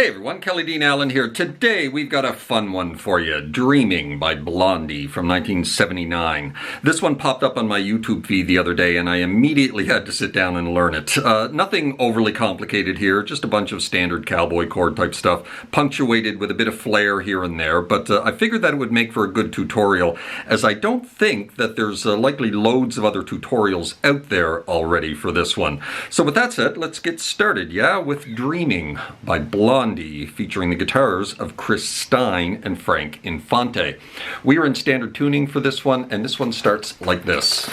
Hey everyone, Kelly Dean Allen here. Today we've got a fun one for you. Dreaming by Blondie from 1979. This one popped up on my YouTube feed the other day and I immediately had to sit down and learn it. Nothing overly complicated here, just a bunch of standard cowboy chord type stuff, punctuated with a bit of flair here and there, but I figured that it would make for a good tutorial, as I don't think that there's likely loads of other tutorials out there already for this one. So with that said, let's get started, with Dreaming by Blondie, featuring the guitars of Chris Stein and Frank Infante. We are in standard tuning for this one, and this one starts like this.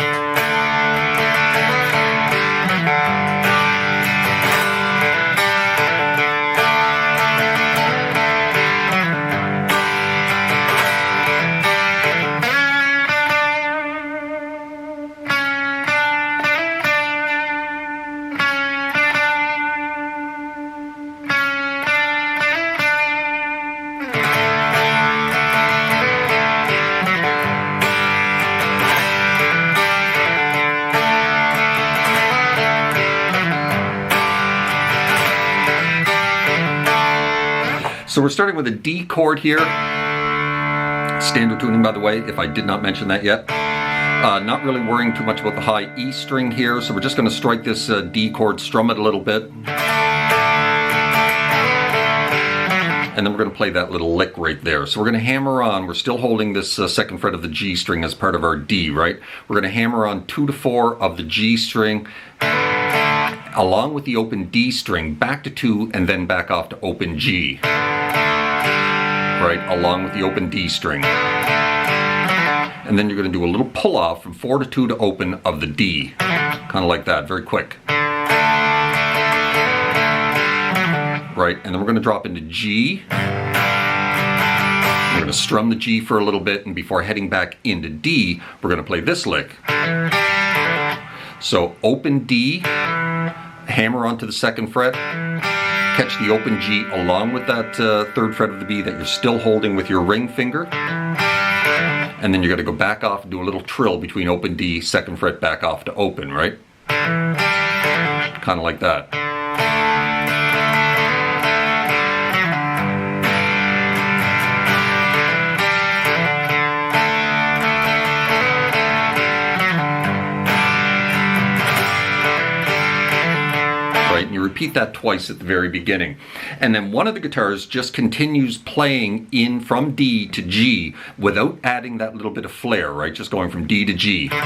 So we're starting with a D chord here. Standard tuning, by the way, if I did not mention that yet. Not really worrying too much about the high E string here, so we're just going to strike this D chord, strum it a little bit. And then we're going to play that little lick right there. So we're going to hammer on. We're still holding this second fret of the G string as part of our D, right? We're going to hammer on 2 to 4 of the G string, along with the open D string, back to 2 and then back off to open G. Right, along with the open D string. And then you're going to do a little pull off from 4 to 2 to open of the D. Kind of like that, very quick. Right, and then we're going to drop into G. We're going to strum the G for a little bit, and before heading back into D, we're going to play this lick. So open D, hammer onto the second fret, catch the open G along with that third fret of the B that you're still holding with your ring finger, and then you're going to go back off and do a little trill between open D, second fret, back off to open, right? Kind of like that. And you repeat that twice at the very beginning. And then one of the guitars just continues playing in from D to G without adding that little bit of flair, right? Just going from D to G. Right,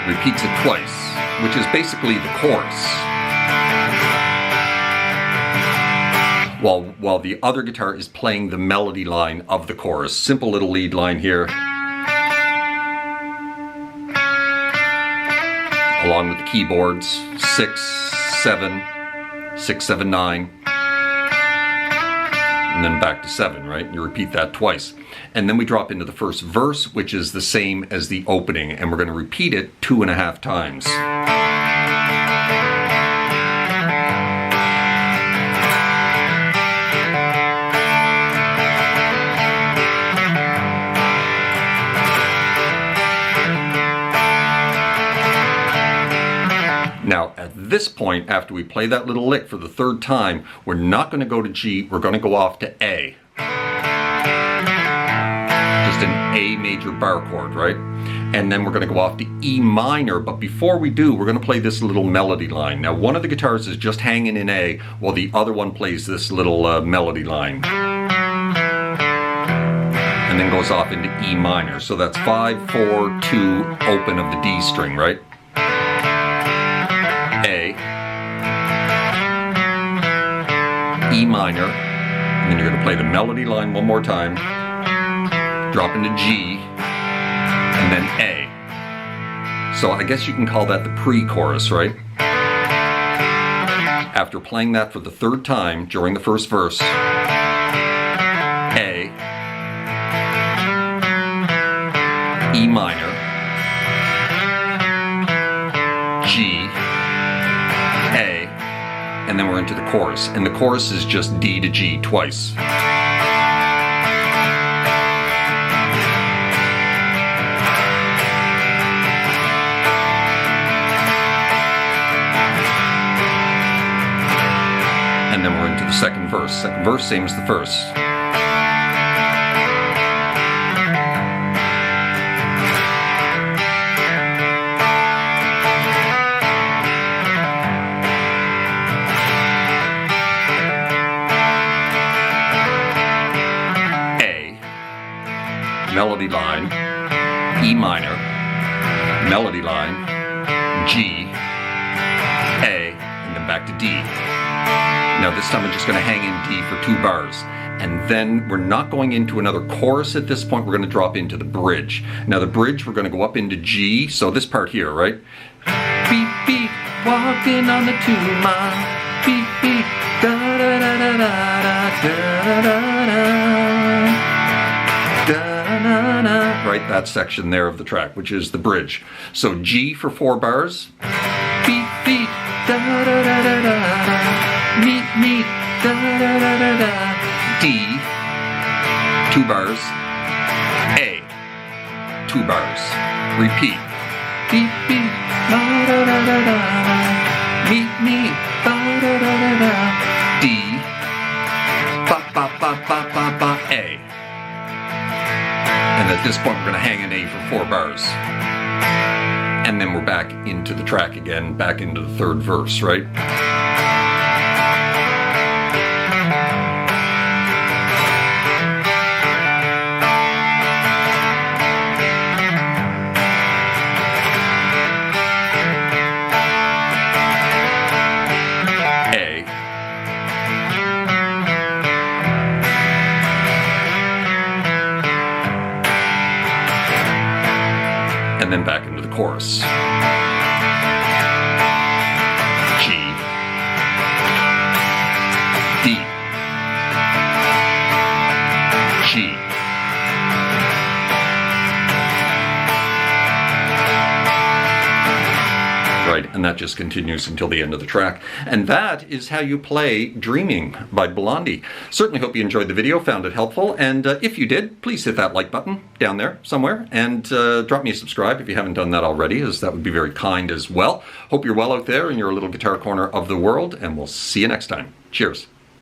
repeats it twice, which is basically the chorus. While the other guitar is playing the melody line of the chorus. Simple little lead line here. Along with the keyboards, 6, 7, 6, 7, 9, and then back to 7, right? You repeat that twice. And then we drop into the first verse, which is the same as the opening, and we're going to repeat it 2.5 times. Now, at this point, after we play that little lick for the third time, we're not going to go to G, we're going to go off to A. Just an A major bar chord, right? And then we're going to go off to E minor, but before we do, we're going to play this little melody line. Now, one of the guitars is just hanging in A, while the other one plays this little melody line. And then goes off into E minor. So that's 5, 4, 2, open of the D string, right? A, E minor, and then you're going to play the melody line one more time, drop into G, and then A. So I guess you can call that the pre-chorus, right? After playing that for the third time during the first verse, A, E minor, G, A, and then we're into the chorus. And the chorus is just D to G twice. second verse. Second verse, same as the first. Melody line, E minor, melody line, G, A, and then back to D. Now this time I'm just going to hang in D for 2 bars. And then we're not going into another chorus at this point, we're going to drop into the bridge. Now the bridge, we're going to go up into G, so this part here, right? Beep, beep, walking on the 2 mile, beep, beep, da-da-da-da-da-da, da-da-da-da. Right, that section there of the track, which is the bridge. So G for 4 bars. Beat, beat, da da da da da. Meet, meet, da da da da da. D, 2 bars. A, 2 bars. Repeat. Beat, beat, da da da da da. Meet, meet, da da da da da. D, ba ba ba ba ba ba. A. And at this point we're going to hang an A for 4 bars. And then we're back into the track again, back into the 3rd verse, right? And then back into the chorus. G, D, G, right, and that just continues until the end of the track. And that is how you play Dreaming by Blondie. Certainly hope you enjoyed the video, found it helpful, and if you did, please hit that like button down there somewhere, and drop me a subscribe if you haven't done that already, as that would be very kind as well. Hope you're well out there in your little guitar corner of the world, and we'll see you next time. Cheers.